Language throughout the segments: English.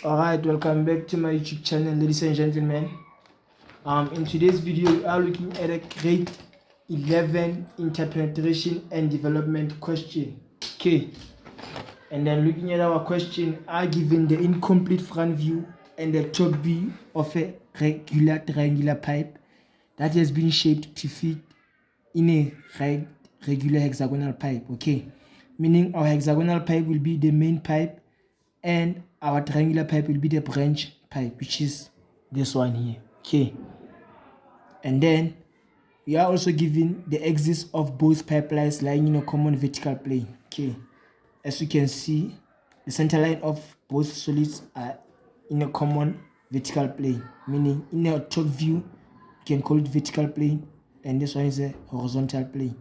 Alright, welcome back to my YouTube channel, ladies and gentlemen. In today's video, we are looking at a grade 11 interpenetration and development question. Okay, and then looking at our question, are given the incomplete front view and the top view of a regular triangular pipe that has been shaped to fit in a regular hexagonal pipe. Okay, meaning our hexagonal pipe will be the main pipe and our triangular pipe will be the branch pipe, which is this one here. Okay, and then we are also given the axis of both pipelines lying in a common vertical plane. Okay, as you can see, the center line of both solids are in a common vertical plane, meaning in our top view you can call it vertical plane and this one is a horizontal plane.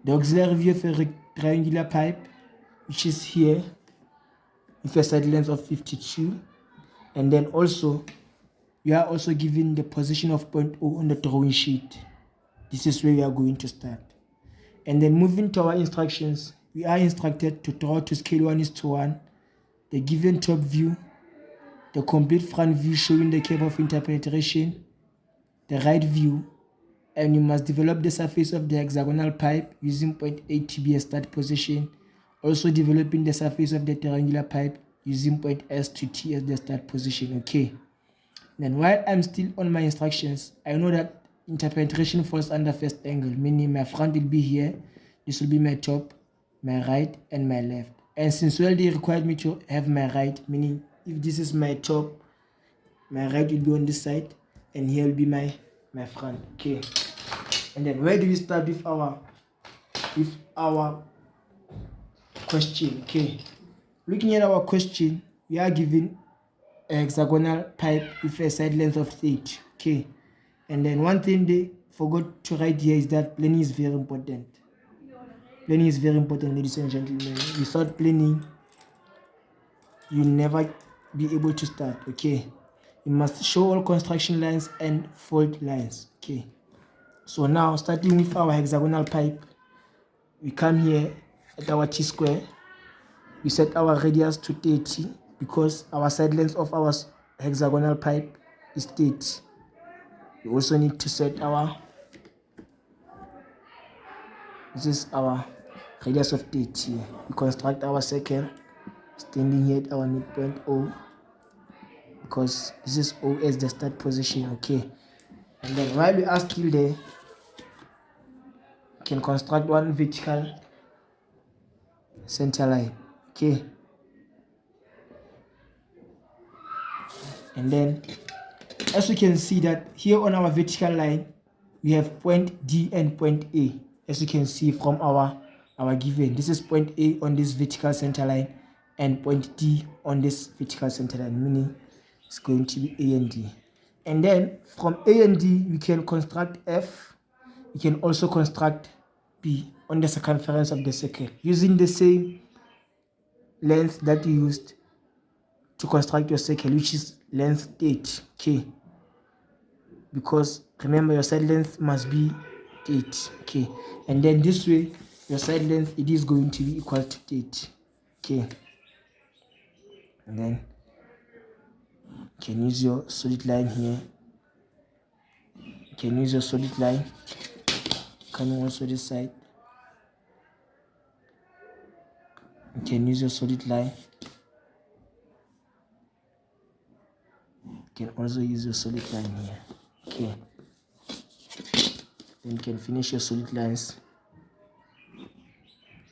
The auxiliary view of a triangular pipe, which is here with a side length of 52, and then also we are also given the position of point O on the drawing sheet. This is where we are going to start. And then moving to our instructions, we are instructed to draw to scale 1:1 the given top view, the complete front view showing the curve of interpenetration, the right view, and you must develop the surface of the hexagonal pipe using point A to be a start position, also developing the surface of the triangular pipe using point S to T as the start position. Okay, then while I'm still on my instructions, I know that interpenetration falls under first angle, meaning my front will be here, this will be my top, my right, and my left. And since well they required me to have my right, meaning if this is my top, my right will be on this side, and here will be my front. Okay, and then where do we start with our question? Okay, looking at our question, we are given a hexagonal pipe with a side length of 30. Okay, and then one thing they forgot to write here is that planning is very important. Planning is very important, ladies and gentlemen. Without planning, you'll never be able to start. Okay, you must show all construction lines and fault lines. Okay, so now starting with our hexagonal pipe, we come here at our T square, we set our radius to 30 because our side length of our hexagonal pipe is 30. We also need to set our, this is our radius of 30. We construct our circle standing here at our midpoint O because this is O as the start position. Okay, and then while we are still there, we can construct one vertical center line. Okay, and then as you can see that here on our vertical line we have point D and point A. As you can see from our given, this is point A on this vertical center line and point D on this vertical center line, meaning it's going to be A and D. And then from A and D we can construct F. We can also construct P on the circumference of the circle using the same length that you used to construct your circle, which is length 8. Okay, because remember your side length must be 8. Okay, and then this way your side length, it is going to be equal to 8. Okay, and then you can use your solid line here. You can use your solid line coming also this side. You can use your solid line. You can also use your solid line here. Okay, then you can finish your solid lines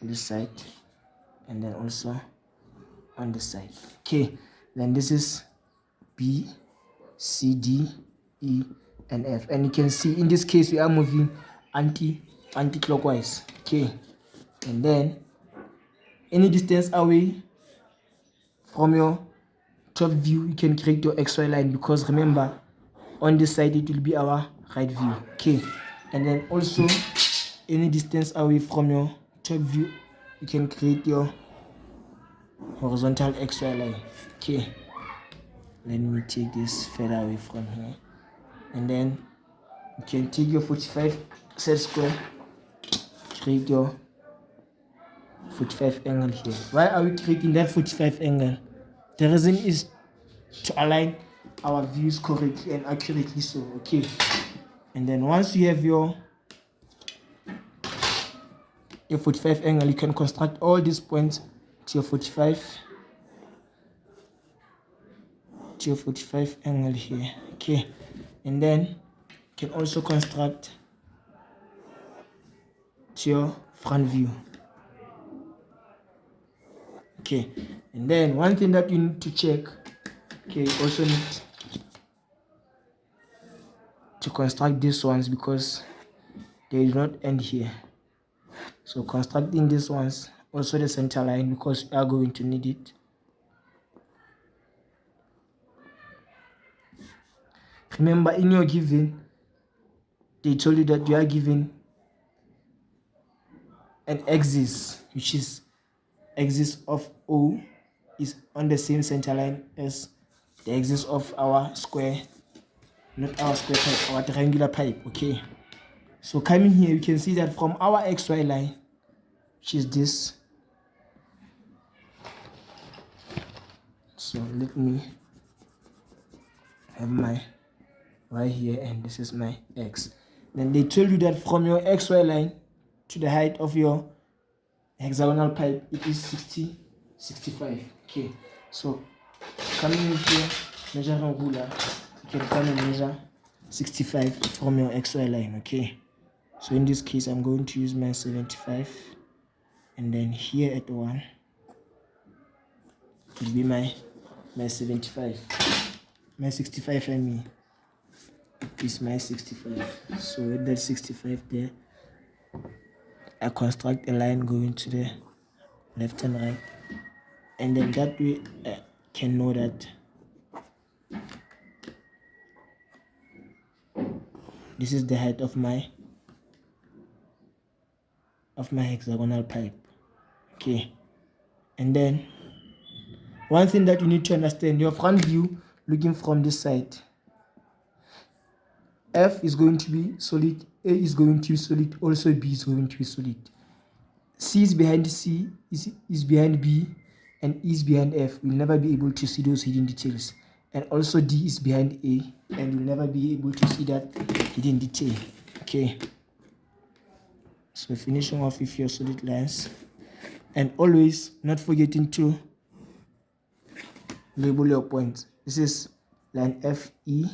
on this side and then also on this side. Okay, then this is B, C, D, E, and F, and you can see in this case we are moving anti-clockwise. Okay, and then any distance away from your top view you can create your XY line, because remember on this side it will be our right view. Okay, and then also any distance away from your top view you can create your horizontal XY line. Okay, let me take this further away from here, and then you can take your 45 set square, create your 45 angle here. Why are we creating that 45 angle? The reason is to align our views correctly and accurately. So okay, and then once you have your 45 angle, you can construct all these points to your 45 angle here. Okay, and then you can also construct to your front view. Okay, and then one thing that you need to check, okay, you also need to construct these ones because they do not end here. So constructing these ones, also the center line, because you are going to need it. Remember, in your given, they told you that you are given an axis, which is axis of O is on the same center line as the axis of our square, not our square pipe, our triangular pipe. Okay, so coming here, you can see that from our XY line, which is this, so let me have my Y here, and this is my X. Then they told you that from your XY line to the height of your hexagonal pipe, it is 65. Okay, so coming in here, measuring ruler, you can come and measure 65 from your XY line. Okay, so in this case, I'm going to use my 75, and then here at 1 it will be my 75, my 65. I mean, is my 65. So with that 65 there, I construct a line going to the left and right, and then that way I can know that this is the height of my hexagonal pipe. Okay, and then one thing that you need to understand, your front view looking from this side, F is going to be solid, A is going to be solid, also B is going to be solid. C is behind C, is behind B, and E is behind F. You'll never be able to see those hidden details. And also D is behind A, and you'll never be able to see that hidden detail. Okay, so finishing off with your solid lines, and always not forgetting to label your points. This is line FE.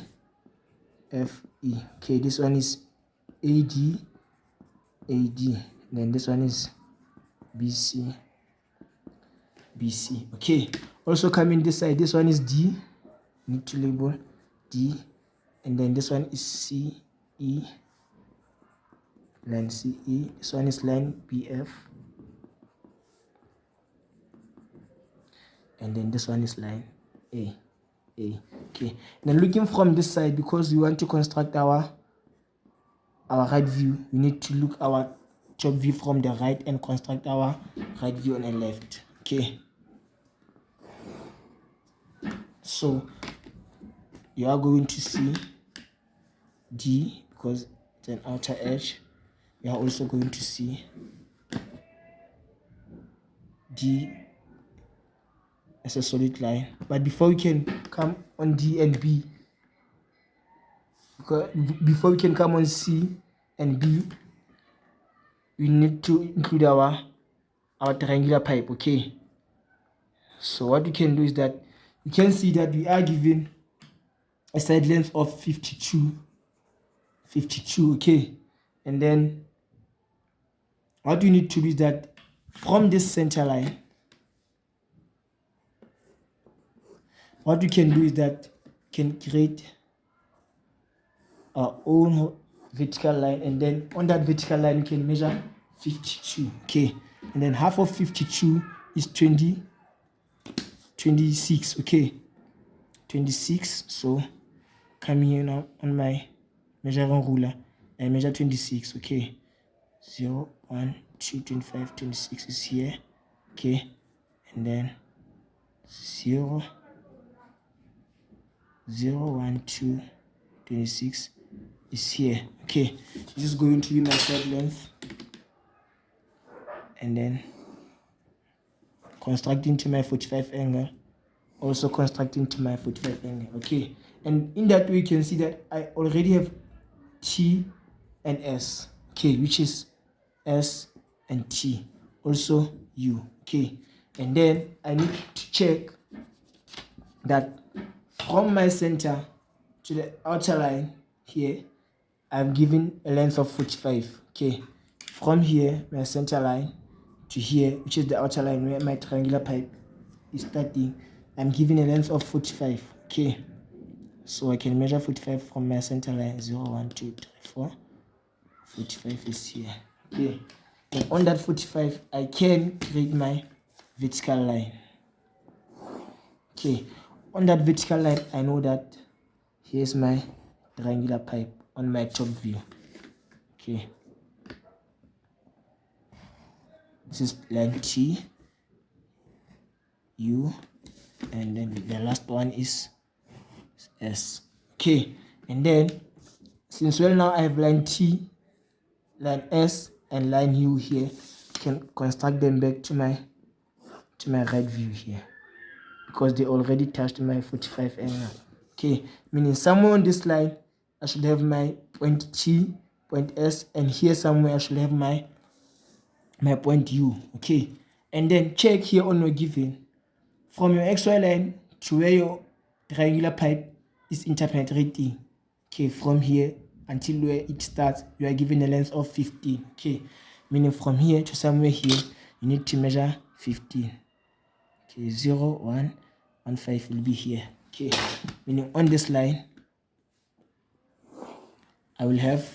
Okay, this one is AD. Then this one is BC. Okay, also coming this side, this one is D. Need to label D, and then this one is CE, line CE. This one is line BF, and then this one is line A. Okay, now looking from this side, because we want to construct our right view, we need to look our top view from the right and construct our right view on the left. Okay, so you are going to see D because it's an outer edge. You are also going to see D as a solid line, but before we can come on D and B, because before we can come on C and B, we need to include our triangular pipe. Okay, so what we can do is that you can see that we are given a side length of 52. Okay, and then what we need to do is that from this center line, what we can do is that we can create our own vertical line, and then on that vertical line we can measure 52. Okay, and then half of 52 is 26. Okay, 26. So coming here now on my measuring ruler, I measure 26. Okay, 0, 1, 2, 25, 26 is here. Okay, and then 0, 1, 2, 26 is here. Okay, this is going to be my side length, and then constructing to my 45 angle, also constructing to my 45 angle. Okay, and in that way you can see that I already have T and S, okay, which is S and T, also U. Okay, and then I need to check that from my center to the outer line here, I'm given a length of 45. Okay, from here, my center line to here, which is the outer line where my triangular pipe is starting, I'm given a length of 45. Okay, so I can measure 45 from my center line. 0, 1, 2, 3, 4. 45 is here. Okay, and on that 45, I can create my vertical line. Okay, on that vertical line, I know that here's my triangular pipe on my top view. Okay, this is line T, U, and then the last one is S. Okay, and then since well now I have line T, line S, and line U here, I can construct them back to my right view here, because they already touched my 45 angle. Okay, meaning somewhere on this line I should have my point T, point S, and here somewhere I should have my point U. Okay, and then check here on your given, from your XY line to where your triangular pipe is interpenetrating. Okay, from here until where it starts, you are given a length of 15. Okay, meaning from here to somewhere here, you need to measure 15. Okay, 0, 1, 1, 5 will be here. Okay, meaning on this line, I will have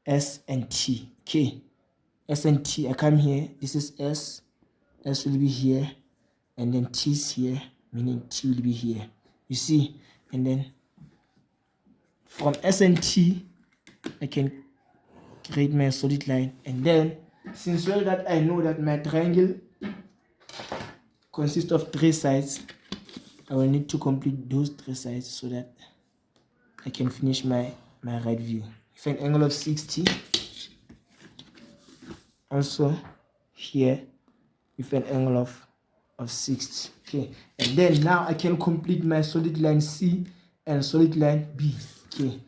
S and T. Okay, S and T, I come here, this is S, S will be here, and then T is here, meaning T will be here. You see, and then from S and T, I can create my solid line. And then, since well that I know that my triangle consists of 3 sides, I will need to complete those 3 sides so that I can finish my right view. With an angle of 60, also here with an angle of 60. Okay, and then now I can complete my solid line C and solid line B. Okay,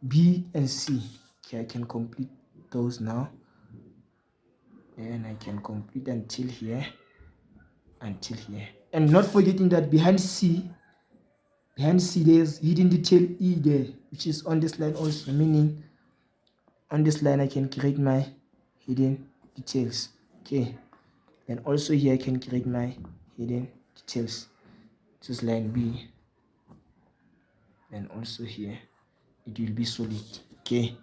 B and C. Okay, I can complete those now, and I can complete until here, and not forgetting that behind C there's hidden detail E there, which is on this line also, meaning on this line I can create my hidden details. Okay, and also here I can create my hidden details. This is line B, and also here it will be solid. Okay,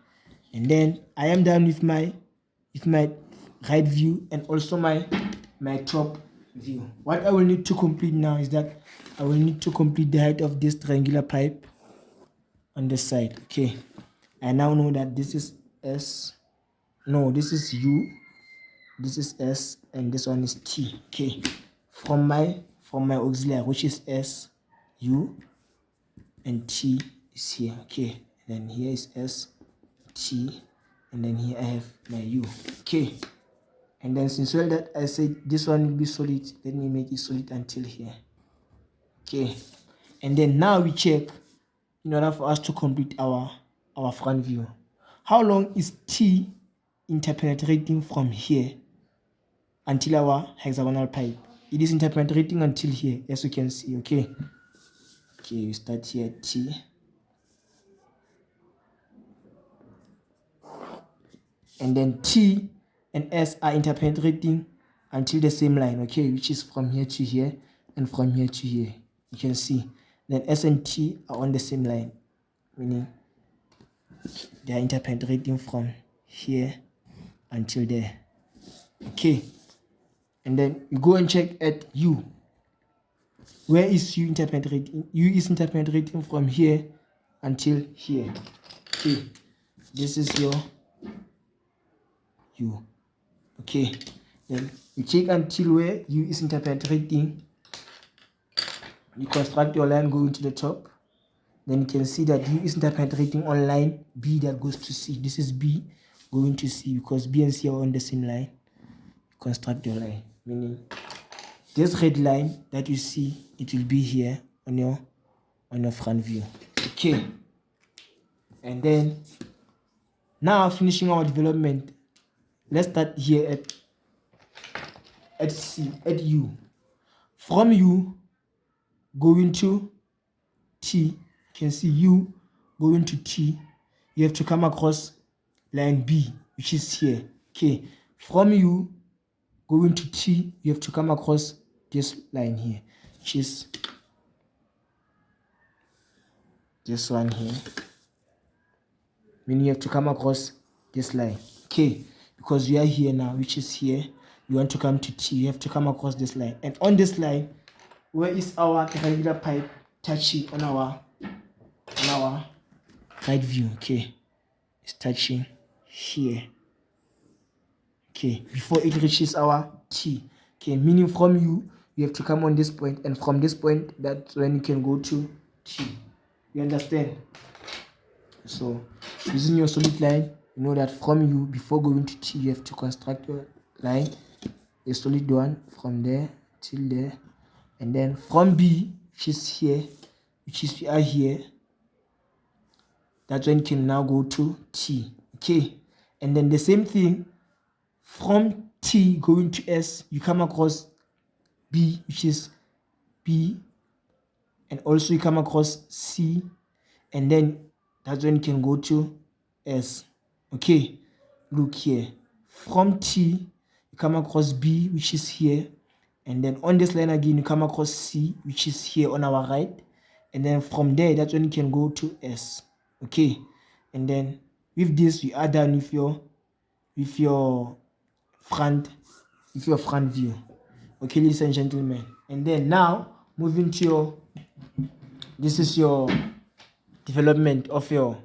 and then I am done with my right view and also my top view. What I will need to complete now is that I will need to complete the height of this triangular pipe on the side. Okay, I now know that this is S, no, this is U, this is S, and this one is T. Okay, from my auxiliary, which is S, U, and T is here. Okay, then here is S, T, and then here I have my U. Okay, and then since well that I said this one will be solid, let me make it solid until here. Okay, and then now we check, in order for us to complete our front view, how long is T interpenetrating from here until our hexagonal pipe? It is interpenetrating until here, as you can see. Okay, we start here, T, and then T and S are interpenetrating until the same line. Okay, which is from here to here and from here to here. You can see then S and T are on the same line, meaning they are interpenetrating from here until there. Okay, and then you go and check at U. Where is U interpenetrating? U is interpenetrating from here until here. Okay, this is your U. Okay, then you check until where U is interpenetrating. You construct your line going to the top. Then you can see that U is interpenetrating on line B that goes to C. This is B going to C, because B and C are on the same line. You construct your line, meaning this red line that you see, it will be here on your front view. Okay, and then now finishing our development, let's start here at C, at U. From U going to T, you can see U going to T, you have to come across line B, which is here. Okay, from U going to T, you have to come across this line here, which is this one here. Meaning you have to come across this line. Okay, because we are here now, which is here, you want to come to T, you have to come across this line. And on this line, where is our triangular pipe touching on our right view? Okay, it's touching here. Okay, before it reaches our T. Okay, meaning from you have to come on this point, and from this point, that's when you can go to T. You understand? So using your solid line, you know that from U, before going to T, you have to construct your line, a solid one from there till there, and then from B, which is here, which is we are here, that's when you can now go to T. Okay, and then the same thing from T going to S, you come across B, which is B, and also you come across C, and then that's when you can go to S. Okay, look here, from T you come across B, which is here, and then on this line again you come across C, which is here on our right, and then from there that's when you can go to S. Okay, and then with this we are done with your front view. Okay, ladies and gentlemen, and then now moving to this is your development of your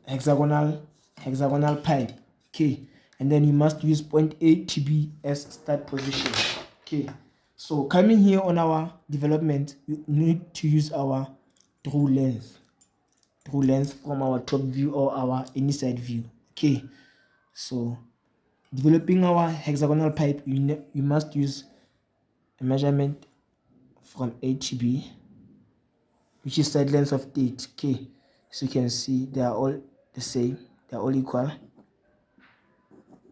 hexagonal pipe. Okay, and then you must use point A to B as start position. Okay, so coming here on our development, we need to use our true length from our top view or our inside view. Okay, so developing our hexagonal pipe, you must use a measurement from A to B, which is side length of 8. Okay, so you can see they are all the same, they are all equal.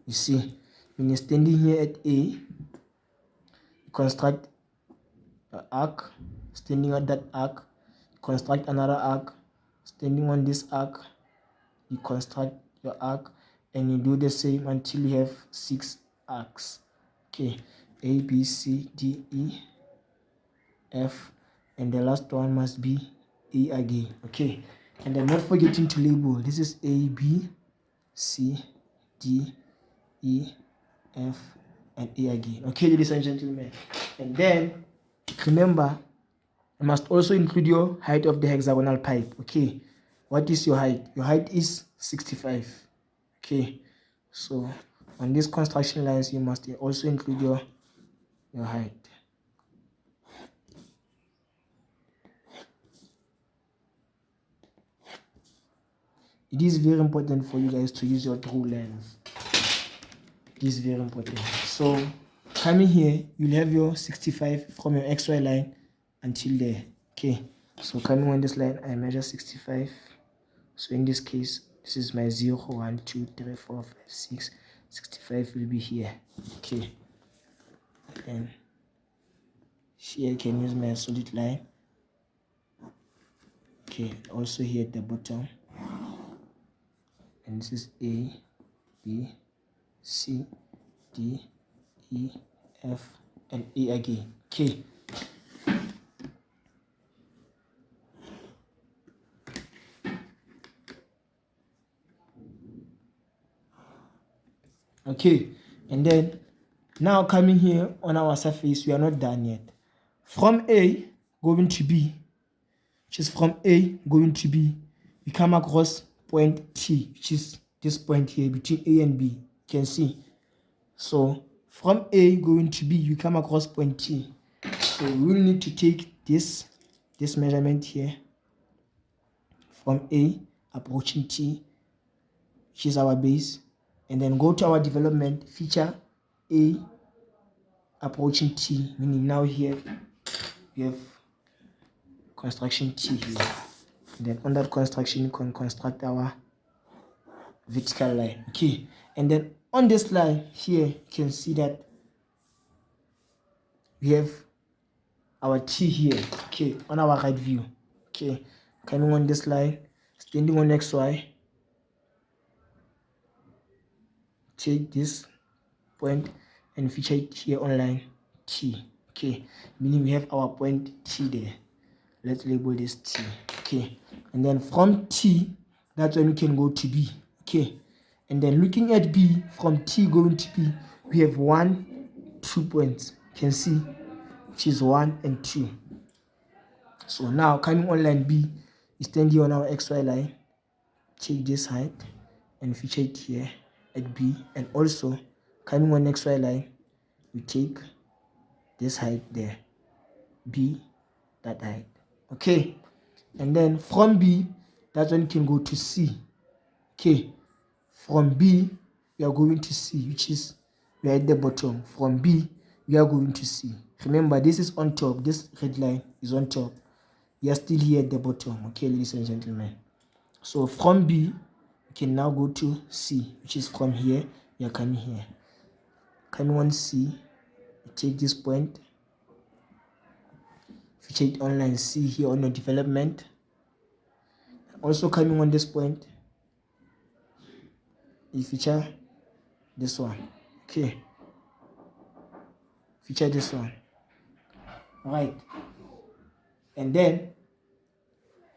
You see, when you're standing here at A, you construct an arc, standing at that arc, construct another arc, standing on this arc, you construct your arc, and you do the same until you have 6 arcs. Okay, A, B, C, D, E, F, and the last one must be A again. Okay, and then not forgetting to label, this is A, B, C, D, E, F, and A again. Okay, ladies and gentlemen, and then remember, you must also include your height of the hexagonal pipe. Okay, what is your height? Your height is 65. Okay, so on these construction lines you must also include your height. It is very important for you guys to use your true length. It is very important. So coming here, you'll have your 65 from your XY line until there. Okay, so coming on this line, I measure 65. So in this case, this is my 0, 1, 2, 3, 4, 5, 6. 65 will be here. Okay, and here I can use my solid line. Okay, also here at the bottom, and this is A, B, C, D, E, F, and A again. Okay, okay, and then now coming here on our surface, we are not done yet. From A going to B, which is from A going to B, we come across point T, which is this point here between A and B. You can see. So from A going to B, you come across point T. So we will need to take this measurement here from A approaching T, which is our base, and then go to our development feature A approaching T, meaning now here we have construction T here. And then on that construction, you can construct our vertical line. Okay, and then on this line here, you can see that we have our T here. Okay, on our right view. Okay, coming on this line, standing on XY, take this point and feature it here on line T. Okay, meaning we have our point T there. Let's label this T. Okay, and then from T, that's when we can go to B. Okay, and then looking at B, from T going to B, we have 1, 2 points. You can see, which is 1 and 2. So now coming on line B, we stand here on our XY line, take this height and feature it here at B, and also coming on XY line, we take this height there, B, that height. Okay, and then from B, that's when you can go to C. Okay, from B, we are going to C, which is we are at the bottom. From B, we are going to C. Remember, this is on top. This red line is on top. We are still here at the bottom. Okay, ladies and gentlemen. So from B, we can now go to C, which is from here. We are coming here. Coming on C, we take this point, feature it on line C here on your development. Also coming on this point, we feature this one. Okay, feature this one. All right, and then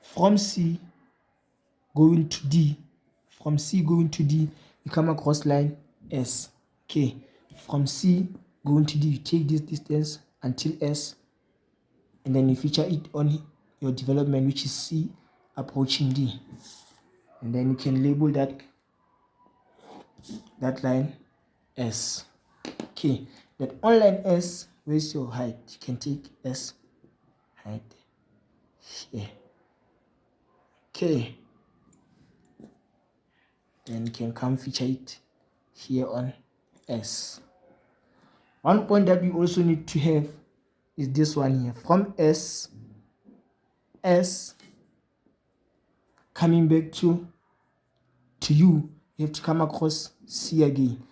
from C going to D, from C going to D, you come across line S. Okay, from C going to D, you take this distance until S, and then you feature it on your development, which is C approaching D, and then you can label that line S. Okay, that on line S, where's your height? You can take S height here. Okay, then you can come feature it here on S. One point that we also need to have is this one here. From S coming back to U, you have to come across C again,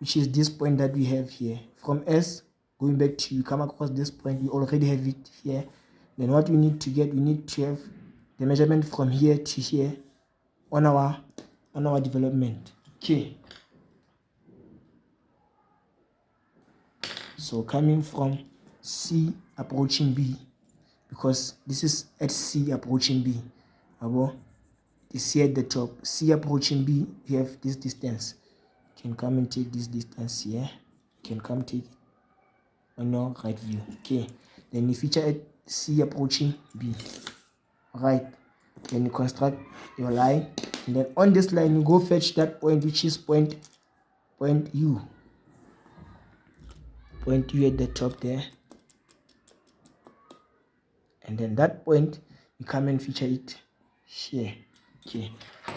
which is this point that we have here. From S going back to U, come across this point. We already have it here. Then what we need to get, we need to have the measurement from here to here on our development. Okay, so coming from C approaching B, because this is at C approaching B, is here at the top. C approaching B, we have this distance. You can come and take this distance here. You can come take it on your right view. Okay, then you feature at C approaching B. Right, then you construct your line, and then on this line you go fetch that point, which is point U. Point U at the top there, and then that point you come and feature it here. Okay,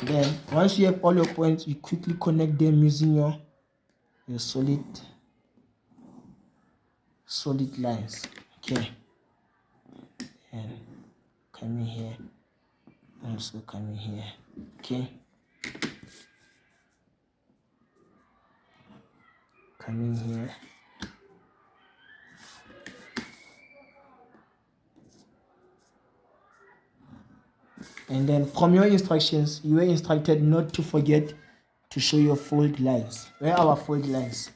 then once you have all your points, you quickly connect them using your solid lines. Okay, and coming here, also coming here. Okay, coming here, and then from your instructions, you were instructed not to forget to show your fold lines. Where are our fold lines?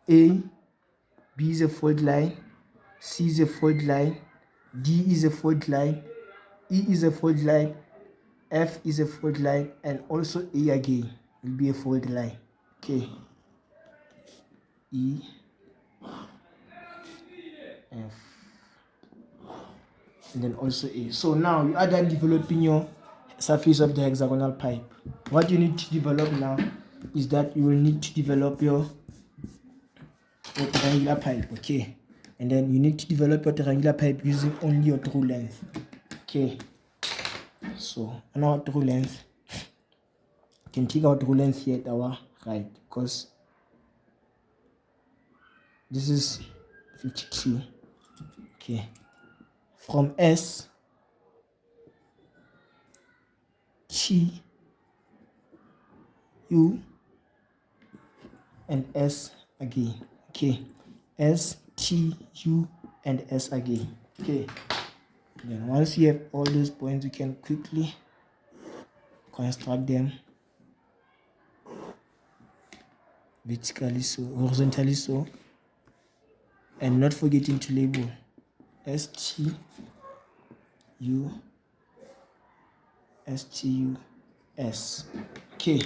A, B is a fold line, C is a fold line, D is a fold line, E is a fold line, F is a fold line, and also A again will be a fold line. Okay, E, F, and then also A. So now you are done developing your surface of the hexagonal pipe. What you need to develop now is that you will need to develop your triangular pipe. Okay, and then you need to develop your triangular pipe using only your true length. Okay, so on our true length, you can take our true length here at our right, because this is 52. Okay, from S, T, U, and S again. Okay, S, T, U, and S again. Okay, then once you have all those points, you can quickly construct them vertically so, horizontally so, and not forgetting to label S, T, U, S, T, U, S. Okay,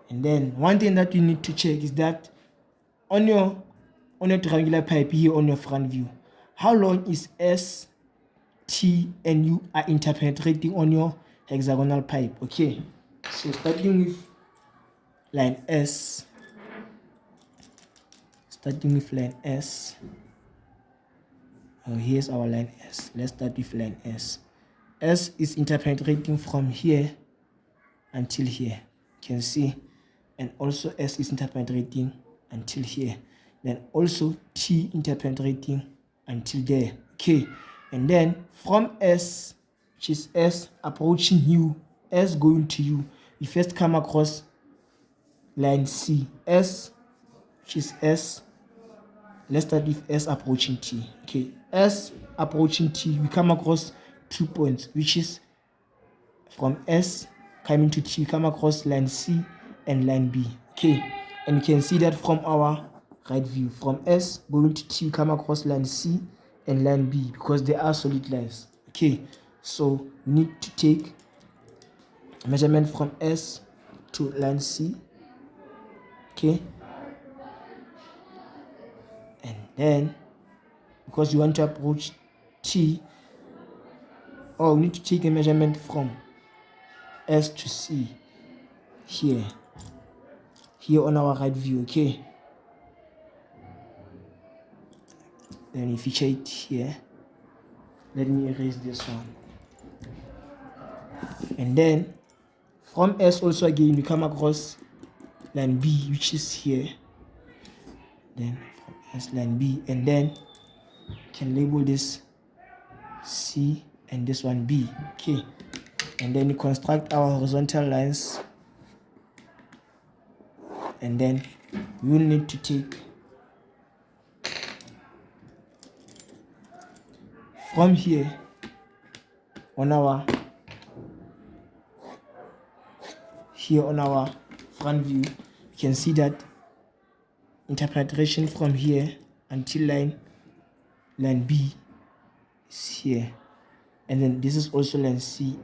and then one thing that you need to check is that on your triangular pipe here on your front view, how long is S, T, and U are interpenetrating on your hexagonal pipe? Okay, so starting with line S, here's our line S. Let's start with line S. S is interpenetrating from here until here, you can see, and also S is interpenetrating until here, then also T interpenetrating until there. Okay, and then from S, which is S approaching U, S going to U, we first come across line C. S, which is S, let's start with S approaching T. Okay, S approaching T, we come across 2 points, which is from S coming to T, we come across line C and line B. Okay, and you can see that from our right view, from S going to T, we come across line C and line B because they are solid lines. Okay, so we need to take measurement from S to line C. Okay, and then because you want to approach T, we need to take a measurement from S to C here on our right view. Okay, then we feature it here. Let me erase this one, and then from S also again we come across line B, which is here, then from S line B, and then can label this C and this one B. Okay, and then we construct our horizontal lines, and then we will need to take from here on our front view, you can see that interpenetration from here until line B is here, and then this is also line C,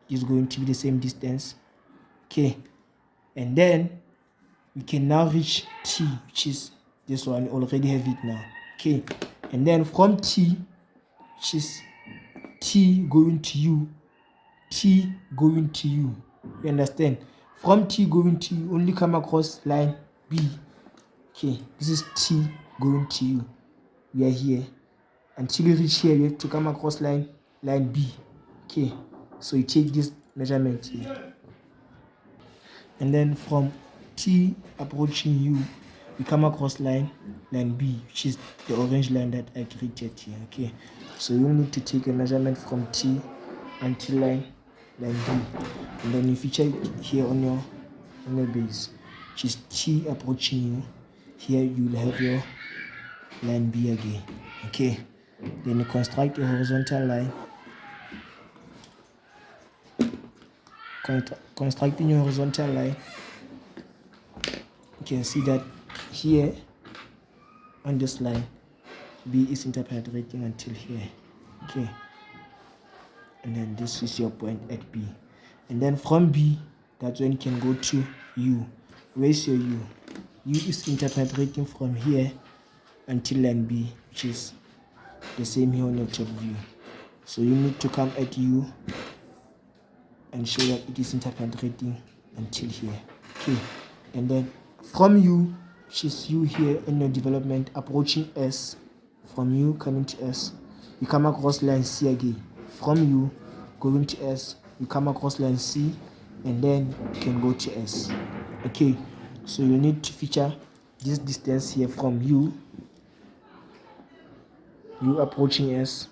is going to be the same distance. Okay, and then we can now reach T, which is this one. We already have it now. Okay, and then from T, which is T going to U, T going to U, you understand? From T going to U, only come across line B. Okay, this is T going to U. We are here. Until you reach here, you have to come across line B. Okay, so you take this measurement here, and then from T approaching U, we come across line B, which is the orange line that I created here. Okay, so you need to take a measurement from T until line B, and then you feature it here on your base, which is T approaching U. Here you will have your line B again. Okay, then you construct a horizontal line. Constructing your horizontal line, you can see that here on this line B is interpenetrating until here. Okay, and then this is your point at B, and then from B, that's when you can go to U. Where's your U? U is interpenetrating from here until line B, which is the same here on your top view. So you need to come at U and show that it is interpenetrating until here. Okay, and then from U, which is U here in your development, approaching S, from U coming to S, you come across line C again. From U going to S, you come across line C, and then you can go to S. Okay, so you need to feature this distance here from U U approaching S,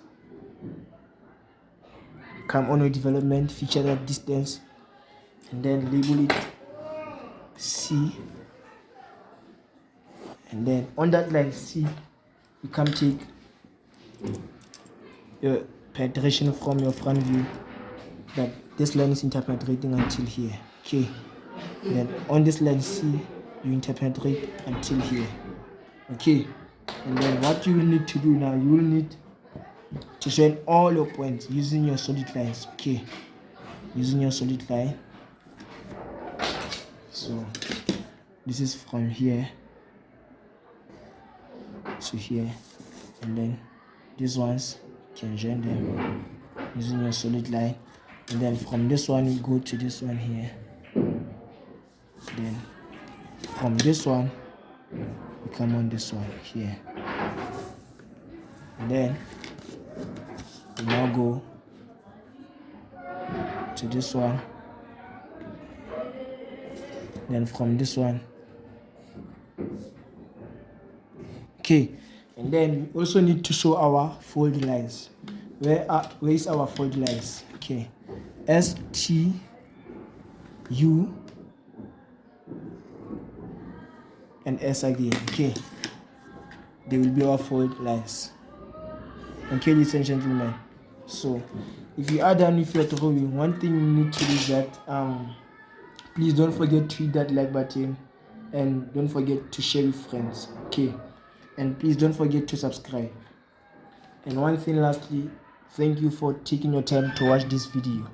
come on with development, feature that distance, and then label it C, and then on that line C, you come take your penetration from your front view, that this line is interpenetrating until here. Okay, then on this line C, you interpenetrate until here. Okay, and then what you will need to do now, you will need to join all your points using your solid lines. Okay, using your solid line. So this is from here to here, and then these ones you can join them using your solid line, and then from this one you go to this one here, then from this one you come on this one here, and then you now go to this one, then from this one. Okay, and then we also need to show our fold lines. Where is our fold lines? Okay, S, T, U, and S again. Okay, they will be our fold lines. Okay, ladies and gentlemen, so if you are done with your drawing, one thing you need to do is that please don't forget to hit that like button, and don't forget to share with friends. Okay, and please don't forget to subscribe. And one thing lastly, thank you for taking your time to watch this video.